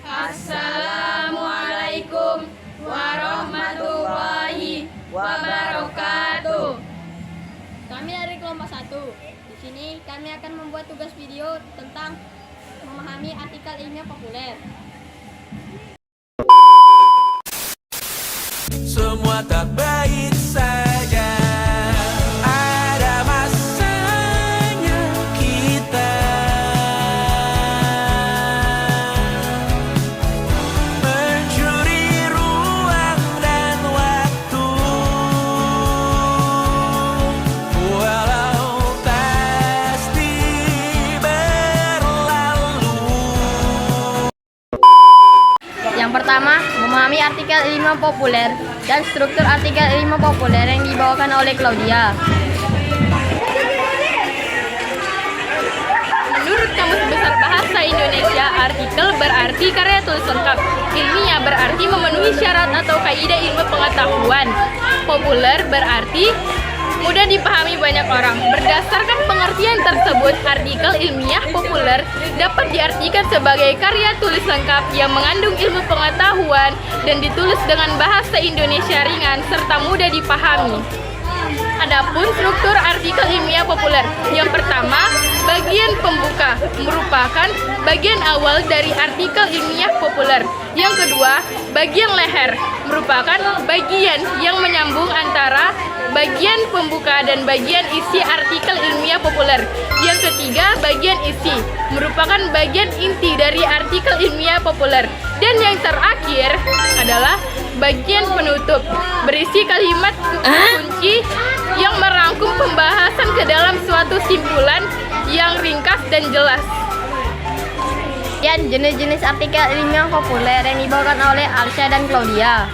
Assalamualaikum warahmatullahi wabarakatuh. Kami dari kelompok 1. Di sini kami akan membuat tugas video tentang memahami artikel ilmiah populer. Semua tak baik saja, ada masanya kita mencuri ruang dan waktu, walau pasti berlalu. Yang pertama, memahami artikel ilmiah populer dan struktur artikel ilmiah populer yang dibawakan oleh Claudia. Menurut Kamus Besar Bahasa Indonesia, artikel berarti karya tulis lengkap. Ilmiah berarti memenuhi syarat atau kaidah ilmu pengetahuan. Populer berarti mudah dipahami banyak orang. Berdasarkan pengertian tersebut, artikel ilmiah populer dapat diartikan sebagai karya tulis lengkap yang mengandung ilmu pengetahuan dan ditulis dengan bahasa Indonesia ringan serta mudah dipahami. Adapun struktur artikel ilmiah populer. Yang pertama, bagian pembuka merupakan bagian awal dari artikel ilmiah populer. Yang kedua, bagian leher merupakan bagian yang menyambung antara bagian pembuka dan bagian isi artikel ilmiah populer. Yang ketiga, bagian isi merupakan bagian inti dari artikel ilmiah populer. Dan yang terakhir adalah bagian penutup, berisi kalimat kunci yang merangkum pembahasan ke dalam suatu simpulan yang ringkas dan jelas. Sekian jenis-jenis artikel ilmiah populer yang dibawakan oleh Alsya dan Claudia.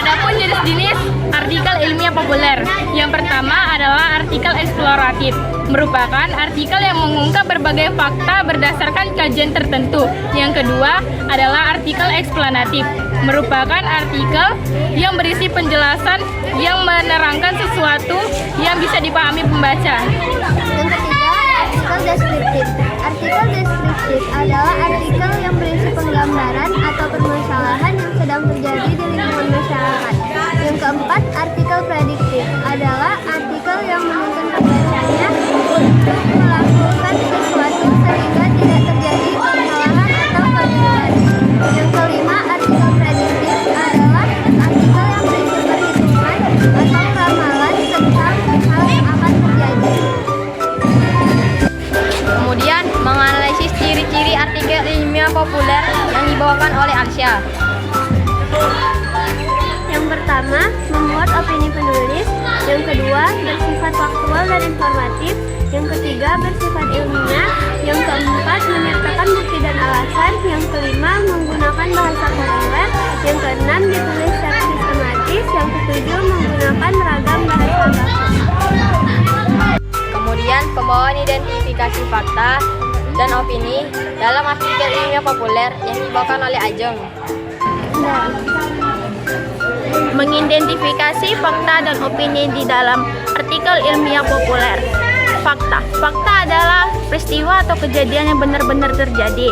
Adapun jenis-jenis artikel ilmiah populer. Yang pertama adalah artikel eksploratif, merupakan artikel yang mengungkap berbagai fakta berdasarkan kajian tertentu. Yang kedua adalah artikel eksplanatif, merupakan artikel yang berisi penjelasan yang menerangkan sesuatu yang bisa dipahami pembaca. Yang ketiga, artikel deskriptif. Artikel deskriptif adalah artikel yang berisi penggambaran atau permasalahan yang sedang terjadi di lingkungan masyarakat. Yang keempat, artikel prediktif adalah artikel yang menuntun pembacanya untuk melakukan sesuatu sehingga tidak terjadi kesalahan atau kebingungan. Yang kelima, artikel prediktif adalah artikel yang berisi perhitungan atau ramalan tentang hal yang akan terjadi. Kemudian, menganalisis ciri-ciri artikel ilmiah populer yang dibawakan oleh Alsya. Yang pertama, memuat opini penulis. Yang kedua, bersifat faktual dan informatif. Yang ketiga, bersifat ilmiah. Yang keempat, menyertakan bukti dan alasan. Yang kelima, menggunakan bahasa populer. Yang keenam, ditulis secara sistematis. Yang ketujuh, menggunakan ragam bahasa baku. Kemudian, pembawaan identifikasi fakta dan opini dalam artikel ilmiah populer yang dibawakan oleh Ajeng. Mengidentifikasi fakta dan opini di dalam artikel ilmiah populer. Fakta adalah peristiwa atau kejadian yang benar-benar terjadi.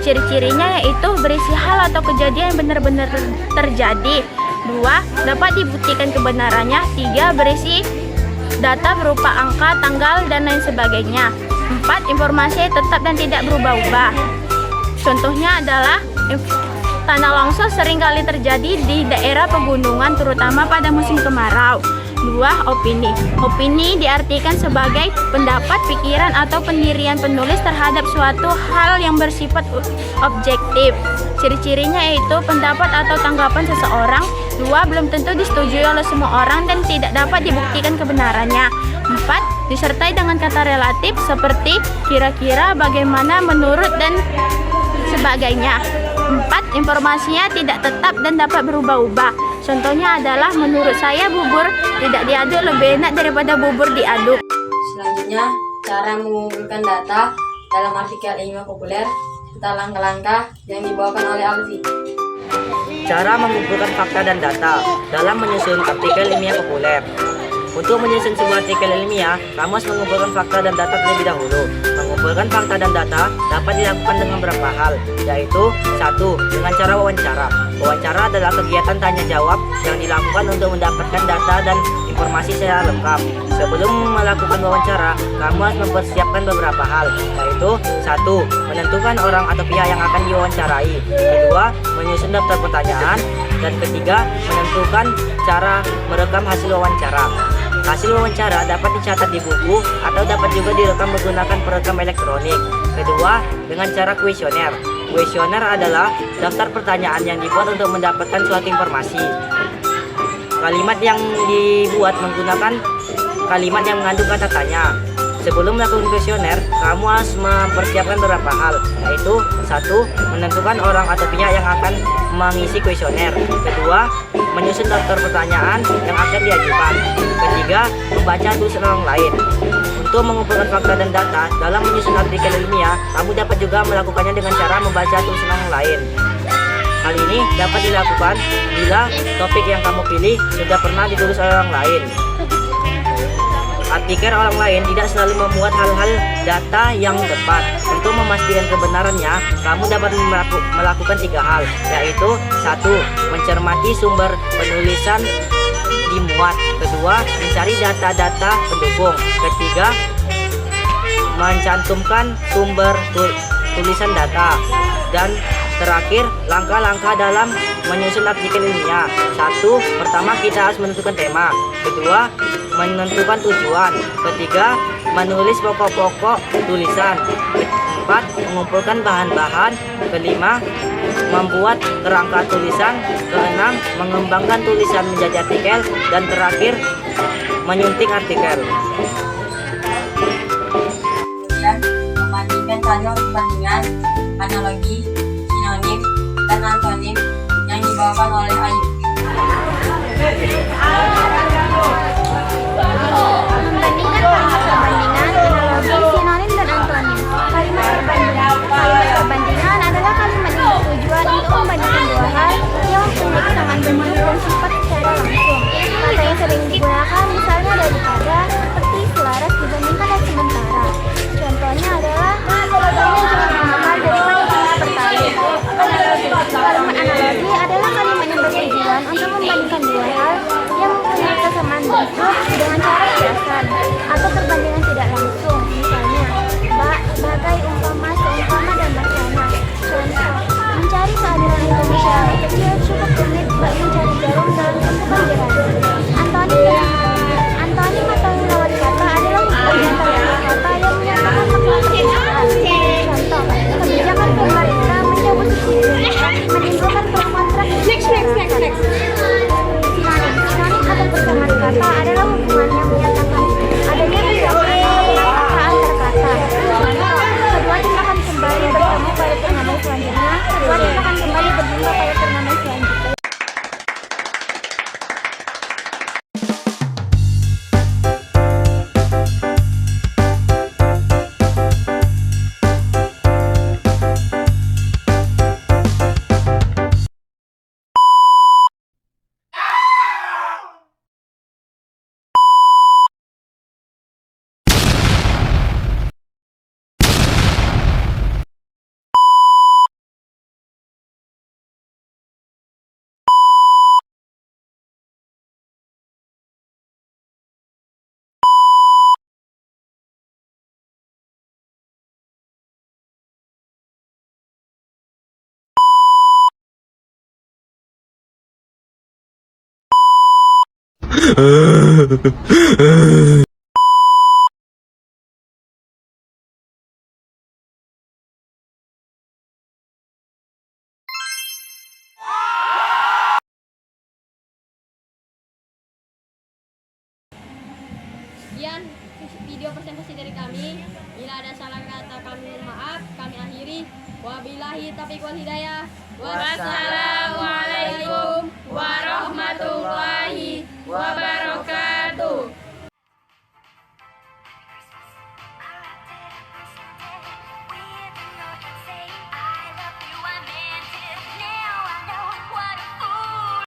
Ciri-cirinya yaitu berisi hal atau kejadian yang benar-benar terjadi. 2. Dapat dibuktikan kebenarannya. 3. Berisi data berupa angka, tanggal, dan lain sebagainya. 4. Informasi tetap dan tidak berubah-ubah. Contohnya adalah tanah longsor seringkali terjadi di daerah pegunungan, terutama pada musim kemarau. 2. Opini. Opini diartikan sebagai pendapat, pikiran, atau pendirian penulis terhadap suatu hal yang bersifat objektif. Ciri-cirinya yaitu pendapat atau tanggapan seseorang. 2. Belum tentu disetujui oleh semua orang dan tidak dapat dibuktikan kebenarannya. 4. Disertai dengan kata relatif seperti kira-kira, bagaimana, menurut, dan sebagainya. 4. Informasinya tidak tetap dan dapat berubah-ubah. Contohnya adalah menurut saya bubur tidak diaduk lebih enak daripada bubur diaduk. Selanjutnya, cara mengumpulkan data dalam artikel ilmiah populer serta langkah-langkah yang dibawakan oleh Alfi. Cara mengumpulkan fakta dan data dalam menyusun artikel ilmiah populer. Untuk menyusun sebuah artikel ilmiah, kamu harus mengumpulkan fakta dan data terlebih dahulu. Mengumpulkan fakta dan data dapat dilakukan dengan beberapa hal, yaitu 1. Dengan cara wawancara. Wawancara adalah kegiatan tanya jawab yang dilakukan untuk mendapatkan data dan informasi secara lengkap. Sebelum melakukan wawancara, kamu harus mempersiapkan beberapa hal, yaitu 1. Menentukan orang atau pihak yang akan diwawancarai. Kedua, menyusun daftar pertanyaan. Dan ketiga, menentukan cara merekam hasil wawancara. Hasil wawancara dapat dicatat di buku atau dapat juga direkam menggunakan perekam elektronik. Kedua, dengan cara kuesioner. Kuesioner adalah daftar pertanyaan yang dibuat untuk mendapatkan suatu informasi. Kalimat yang dibuat menggunakan kalimat yang mengandung kata tanya. Sebelum melakukan kuesioner, kamu harus mempersiapkan beberapa hal, yaitu 1. Menentukan orang atau pihak yang akan mengisi kuesioner. Kedua, menyusun daftar pertanyaan yang akan diajukan. Ketiga, membaca tulisan orang lain. Untuk mengumpulkan fakta dan data dalam menyusun artikel ilmiah, kamu dapat juga melakukannya dengan cara membaca tulisan orang lain. Hal ini dapat dilakukan bila topik yang kamu pilih sudah pernah ditulis oleh orang lain. Artikel orang lain tidak selalu memuat hal-hal data yang tepat. Untuk memastikan kebenarannya, kamu dapat melakukan 3 hal, yaitu 1. Mencermati sumber penulisan dimuat. Kedua, mencari data-data pendukung. Ketiga, mencantumkan sumber tulisan data. Dan terakhir, langkah-langkah dalam menyusun artikel ilmiah. 1. Pertama, kita harus menentukan tema. Kedua, menentukan tujuan. Ketiga, menulis pokok-pokok tulisan. Keempat, mengumpulkan bahan-bahan. Kelima, membuat kerangka tulisan. Keenam, mengembangkan tulisan menjadi artikel. Dan terakhir, menyunting artikel. Kemudian, membandingkan kalimat perbandingan, analogi, sinonim, dan antonim yang dibawakan oleh Ayu. Membandingkan kalimat perbandingan, analogi, sinonim, dan antonim. Kalimat perbandingan adalah kalimat yang bertujuan untuk membandingkan dua hal yang mempunyai kesamaan bentuk dan sifat secara langsung. Kata yang sering digunakan misalnya daripada, seperti, selaras, dibandingkan, dan sementara. Contohnya adalah ini jumlah mahal daripada jumlah berkali. Kalimat analogi adalah kalimat yang bertujuan untuk membandingkan dua hal yang mempunyai kesamaan bentuk dengan cara kiasan atau perbandingan tidak langsung. Misalnya, bagai, umpama, seumpama, dan bacana. Contoh, mencari keadilan untuk masyarakat kecil cukup rumit bak mencari jarum dalam tumpukan jerami. Antonim atau lawan kata adalah hubungan antara kata yang menyatakan makna perbedaan. Contoh, kebijakan pemerintah mencabut subsidi menimbulkan permuatan masyarakat. Sinonim atau persamaan kata adalah hubungan yang menyatakan adanya kesamaan kata antar kata. Contoh, kedua tim akan kembali bertemu pada turnamen selanjutnya. Kedua tim akan kembali berjumpa pada turnamen selanjutnya. Sekian video presentasi dari kami. Bila ada salah kata kami maaf, kami akhiri. Wabillahi taufiq wal hidayah. Wassalamualaikum warahmatullahi warahmatullahi wabarakatuh.